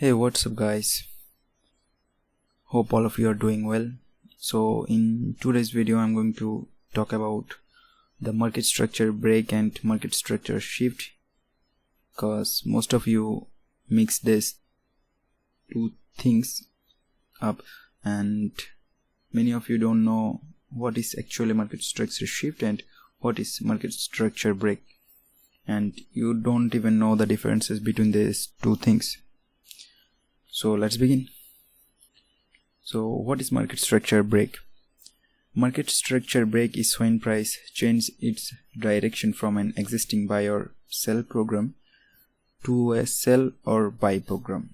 Hey, what's up guys? Hope all of you are doing well. So in today's video I'm going to talk about the market structure break and market structure shift, because most of you mix these two things up and many of you don't know what is actually market structure shift and what is market structure break, and you don't even know the differences between these two things. So let's begin. So what is market structure break? Market structure break is when price changes its direction from an existing buy or sell program to a sell or buy program.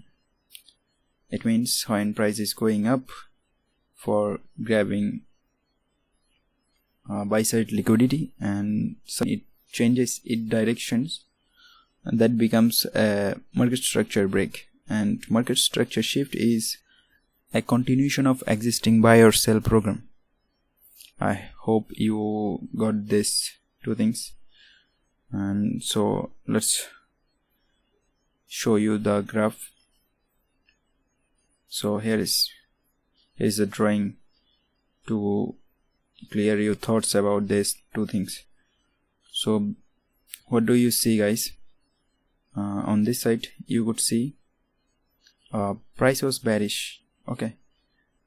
It means when price is going up for grabbing buy side liquidity and so it changes its directions, and that becomes a market structure break. And market structure shift is a continuation of existing buy or sell program. I hope you got these two things. And so let's show you the graph. So here is a drawing to clear your thoughts about these two things. So what do you see, guys? On this side you could see price was bearish, okay,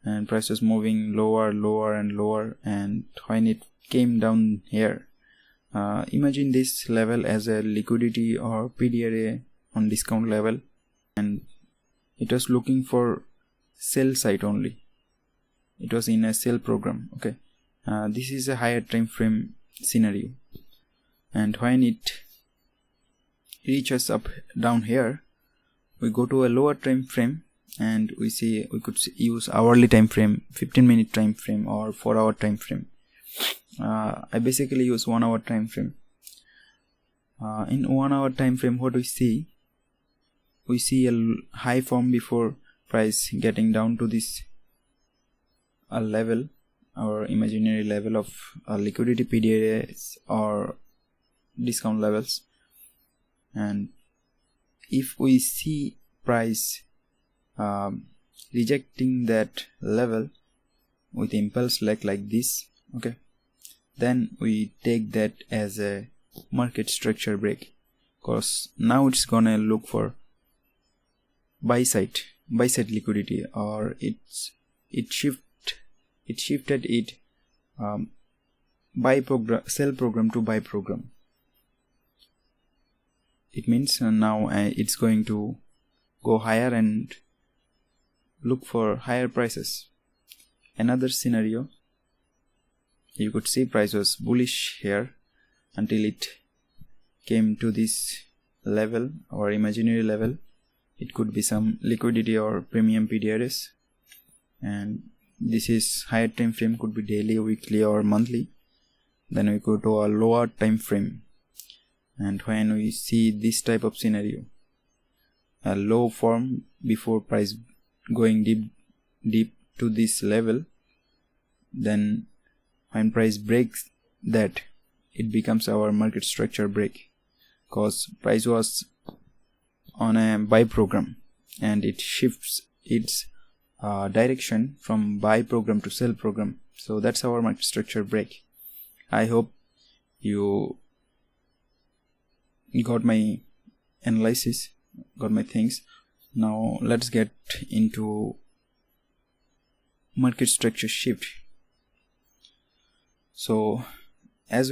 and price was moving lower and lower, and when it came down here, imagine this level as a liquidity or PDRA on discount level, and it was looking for sell side only. It was in a sell program, okay. This is a higher time frame scenario, and when it reaches up down here, we go to a lower time frame and we could use hourly time frame, 15-minute time frame, or 4-hour time frame. I basically use 1 hour time frame. In 1 hour time frame, what we see a high form before price getting down to this level, our imaginary level of liquidity PDAs or discount levels. And if we see price rejecting that level with impulse like this, okay, then we take that as a market structure break, because now it's gonna look for buy side liquidity, or it shifted it sell program to buy program. It means now it's going to go higher and look for higher prices. Another scenario, you could see price was bullish here until it came to this level or imaginary level. It could be some liquidity or premium PDRS, and this is higher time frame, could be daily, weekly, or monthly. Then we go to a lower time frame, and when we see this type of scenario, a low form before price going deep to this level, then when price breaks that, it becomes our market structure break, because price was on a buy program and it shifts its direction from buy program to sell program. So that's our market structure break. I hope you got my analysis, got my things. Now let's get into market structure shift. So as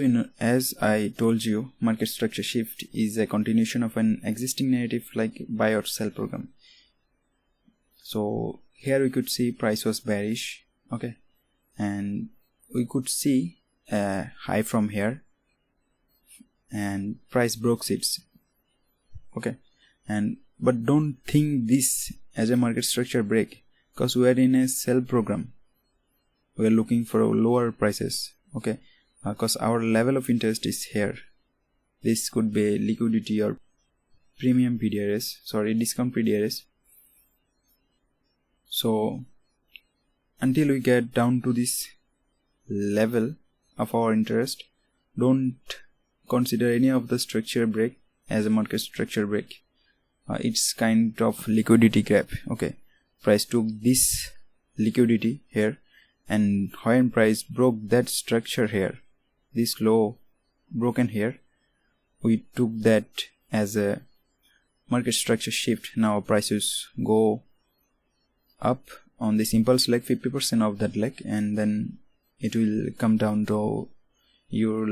I told you, market structure shift is a continuation of an existing narrative like buy or sell program. So here we could see price was bearish, okay, and we could see a high from here, and price broke it, okay, but don't think this as a market structure break, because we are in a sell program. We are looking for lower prices, okay, because our level of interest is here. This could be liquidity or premium PDRS, discount PDRS. So until we get down to this level of our interest, don't consider any of the structure break as a market structure break, it's kind of liquidity gap. Okay, price took this liquidity here, and when price broke that structure here, this low broken here, we took that as a market structure shift. Now prices go up on this impulse leg, 50% of that leg, and then it will come down to your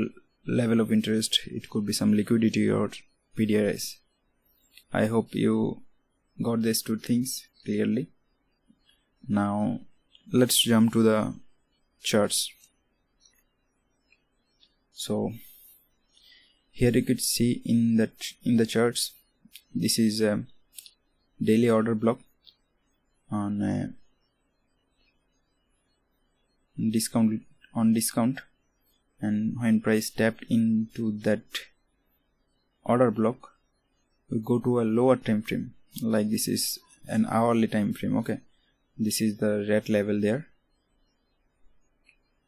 level of interest. It could be some liquidity or PDRS. I hope you got these two things clearly. Now let's jump to the charts. So here you could see in the charts, this is a daily order block on discount, and when price tapped into that order block, we go to a lower time frame, like this is an hourly time frame. Okay, this is the red level there,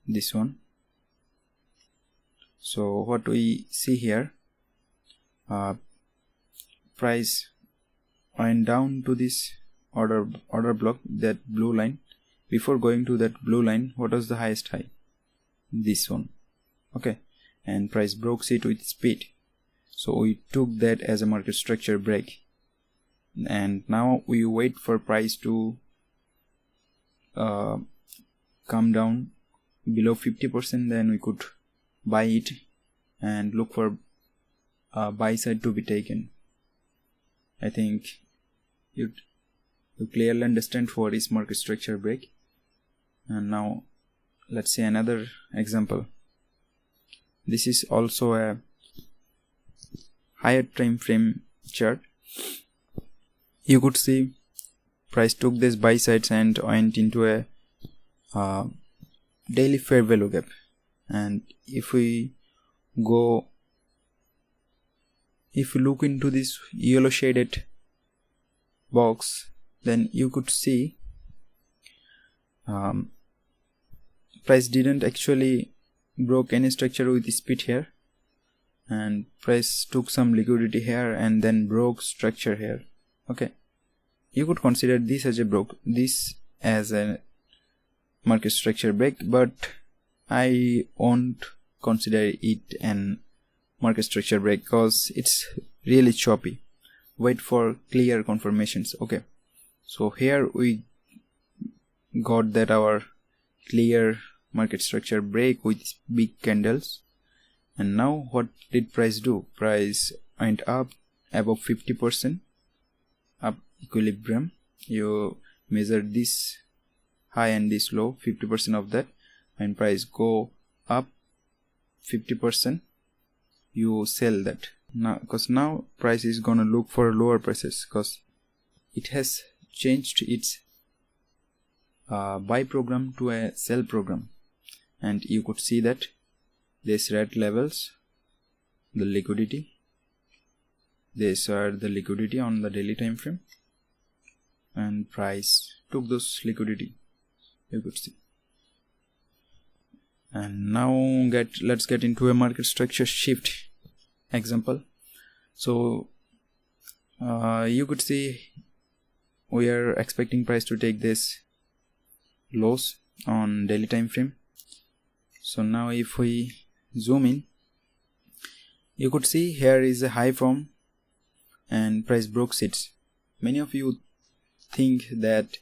this one. So what we see here, price went down to this order block, that blue line. Before going to that blue line, what was the highest high? This one. Okay, and price broke it with speed, so we took that as a market structure break, and now we wait for price to come down below 50%, then we could buy it and look for buy side to be taken. I think you clearly understand what is market structure break. And now let's see another example. This is also a higher time frame chart. You could see price took this buy sides and went into a daily fair value gap, and if we look into this yellow shaded box, then you could see price didn't actually broke any structure with speed here, and price took some liquidity here and then broke structure here. Okay, you could consider this as a market structure break, but I won't consider it an market structure break because it's really choppy. Wait for clear confirmations. Okay, so here we got that our clear market structure break with big candles, and now what did price do? Price went up above 50%, up equilibrium. You measure this high and this low, 50% of that, and price go up 50%, you sell that now, because now price is gonna look for lower prices because it has changed its buy program to a sell program. And you could see that these red levels, the liquidity, these are the liquidity on the daily time frame, and price took those liquidity, you could see. And now let's get into a market structure shift example. So you could see we are expecting price to take this lows on daily time frame. So now if we zoom in, you could see here is a high form and price broke it. Many of you think that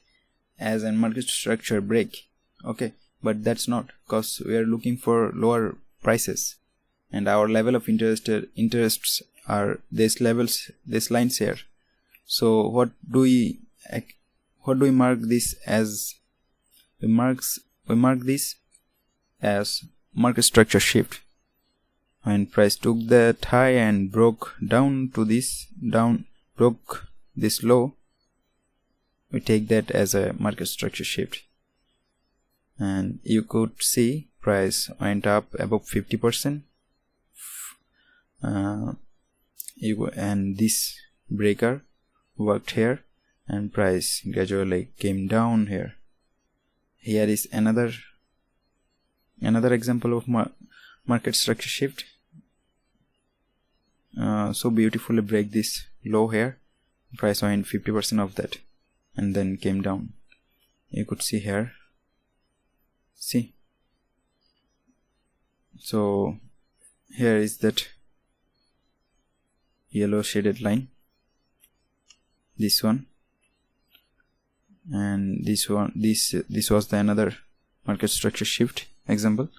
as a market structure break, okay, but that's not, because we are looking for lower prices and our level of interests are these levels, these lines here. So what do we mark this as? We mark this as market structure shift. When price took that high and broke down to this broke this low, we take that as a market structure shift. And you could see price went up above 50%, and this breaker worked here, and price gradually came down here. Here is another example of market structure shift. So beautifully break this low here, price went 50% of that and then came down. You could see here. See, so here is that yellow shaded line, this one, and this one. This was the another market structure shift example,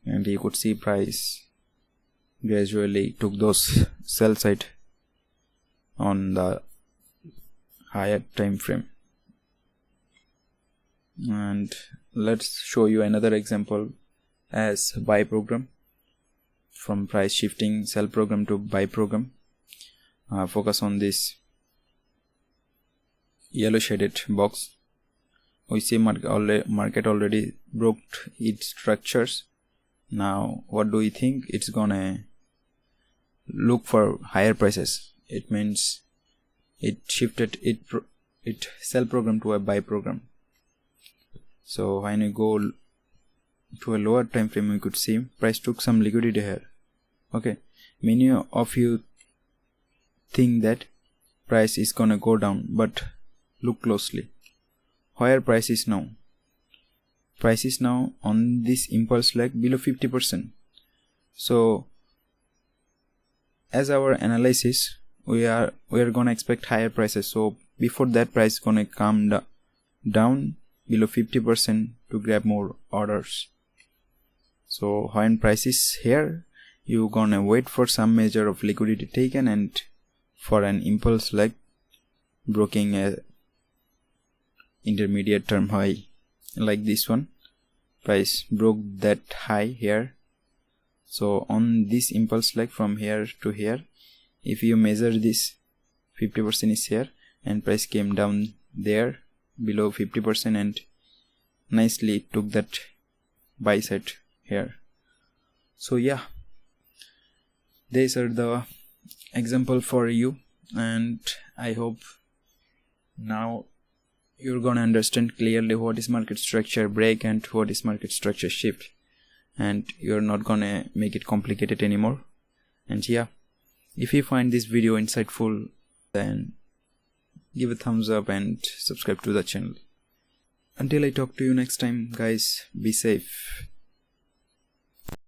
and you could see price gradually took those sell side on the higher time frame. And let's show you another example as buy program, from price shifting sell program to buy program. Focus on this yellow shaded box. We see market already broke its structures. Now what do we think? It's gonna look for higher prices. It means it shifted it sell program to a buy program. So when you go to a lower time frame, we could see price took some liquidity here. Okay, many of you think that price is gonna go down, but look closely. Where price is now? Price is now on this impulse leg below 50%. So as our analysis, we are gonna expect higher prices. So before that, price gonna come down below 50% to grab more orders. So when price is here, you gonna wait for some measure of liquidity taken and for an impulse leg breaking a intermediate term high like this one. Price broke that high here. So on this impulse leg from here to here, if you measure this, 50% is here, and price came down there below 50% and nicely took that buy side here. So yeah, these are the example for you, and I hope now you're gonna understand clearly what is market structure break and what is market structure shift, and you're not gonna make it complicated anymore. And yeah, if you find this video insightful, then give a thumbs up and subscribe to the channel. Until I talk to you next time, guys, be safe.